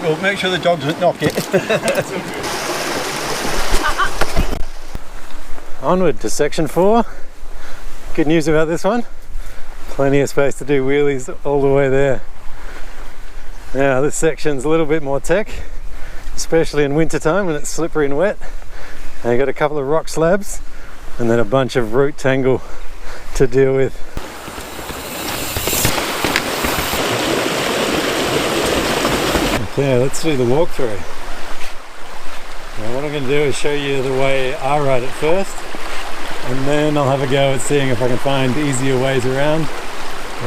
careful, make sure the dogs don't knock it. Onward to section 4. Good news about this one. Plenty of space to do wheelies all the way there. Now this section's a little bit more tech, especially in winter time when it's slippery and wet. And you got a couple of rock slabs and then a bunch of root tangle to deal with. Okay, let's do the walkthrough. Now what I'm going to do is show you the way I ride it first, and then I'll have a go at seeing if I can find easier ways around,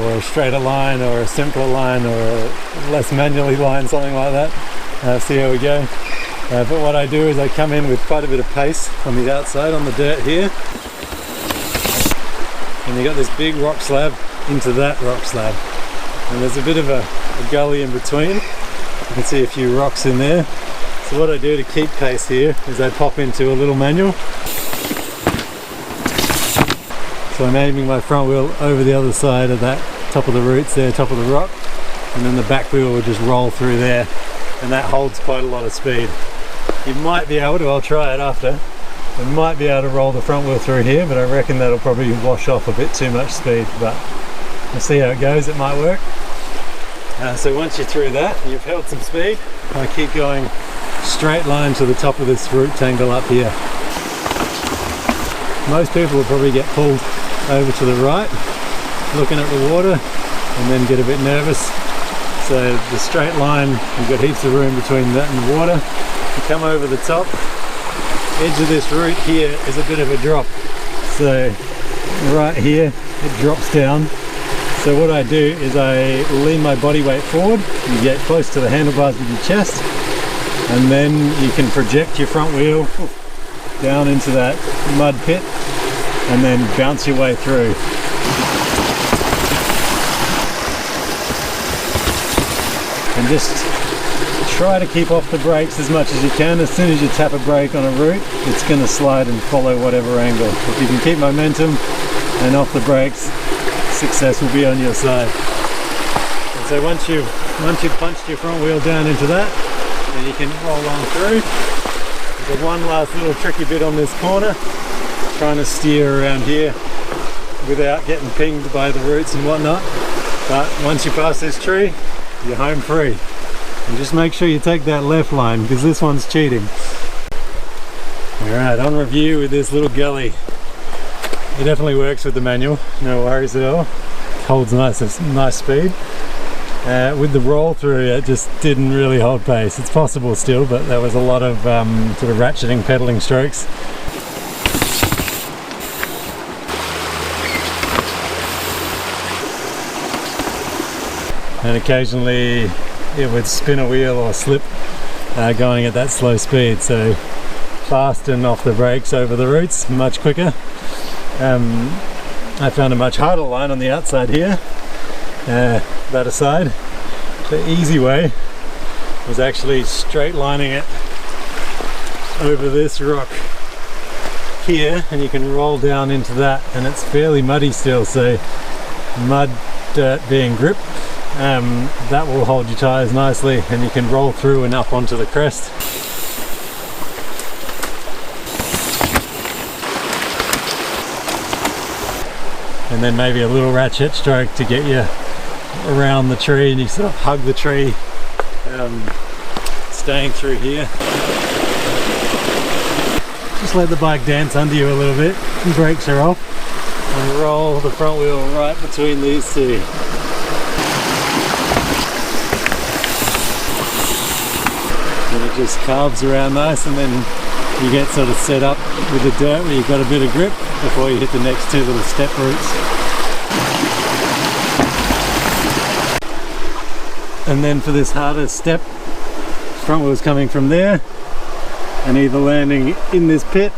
or a straighter line, or a simpler line, or a less manually line, something like that. See how we go. But what I do is I come in with quite a bit of pace on the outside, on the dirt here, and you got this big rock slab into that rock slab, and there's a bit of a gully in between. You can see a few rocks in there. So what I do to keep pace here is I pop into a little manual. So I'm aiming my front wheel over the other side of that top of the roots there, top of the rock, and then the back wheel will just roll through there, and that holds quite a lot of speed. You might be able to, I'll try it after, I might be able to roll the front wheel through here, but I reckon that'll probably wash off a bit too much speed, but we'll see how it goes, it might work. So once you're through that, you've held some speed, I keep going straight line to the top of this root tangle up here. Most people will probably get pulled over to the right, looking at the water, and then get a bit nervous. So the straight line, you've got heaps of room between that and the water. You come over the top, edge of this root here is a bit of a drop. So right here, it drops down. So what I do is I lean my body weight forward, you get close to the handlebars with your chest, and then you can project your front wheel down into that mud pit and then bounce your way through. And just try to keep off the brakes as much as you can. As soon as you tap a brake on a route, it's going to slide and follow whatever angle. If you can keep momentum and off the brakes, success will be on your side. And so once you've punched your front wheel down into that, then you can roll on through. There's one last little tricky bit on this corner, trying to steer around here without getting pinged by the roots and whatnot. But once you pass this tree, you're home free. And just make sure you take that left line, because this one's cheating. Alright, on review with this little gully. It definitely works with the manual, no worries at all. Holds nice speed. With the roll through, it just didn't really hold pace. It's possible still, but there was a lot of sort of ratcheting, pedaling strokes. And occasionally it would spin a wheel or slip going at that slow speed. So fast and off the brakes over the roots, much quicker. I found a much harder line on the outside here, that aside. The easy way was actually straight lining it over this rock here, and you can roll down into that, and it's fairly muddy still, so mud, dirt being grip, that will hold your tyres nicely, and you can roll through and up onto the crest. And then maybe a little ratchet stroke to get you around the tree, and you sort of hug the tree, staying through here. Just let the bike dance under you a little bit, and brakes are off, and roll the front wheel right between these two. And it just carves around nice, and then you get sort of set up with the dirt where you've got a bit of grip before you hit the next two little step roots. And then for this harder step, front wheel's coming from there and either landing in this pit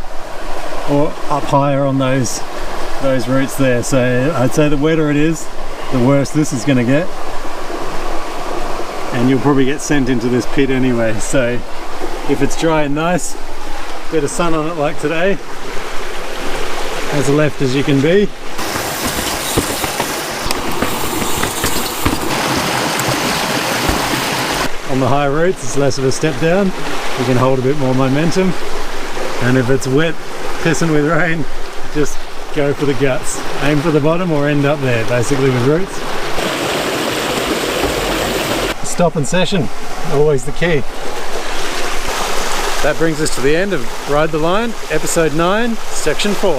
or up higher on those roots there. So I'd say the wetter it is, the worse this is going to get, and you'll probably get sent into this pit anyway. So if it's dry and nice, bit of sun on it like today, as left as you can be, On the high roots, it's less of a step down. You can hold a bit more momentum. And if it's wet, pissing with rain, just go for the guts. Aim for the bottom or end up there, basically, with roots. Stop and session, always the key. That brings us to the end of Ride the Line, episode 9, section 4.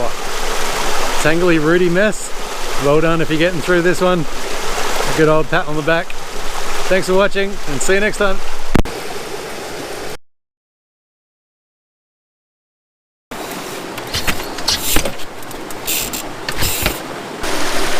Tangly rooty mess. Well done if you're getting through this one. A good old pat on the back. Thanks for watching and see you next time.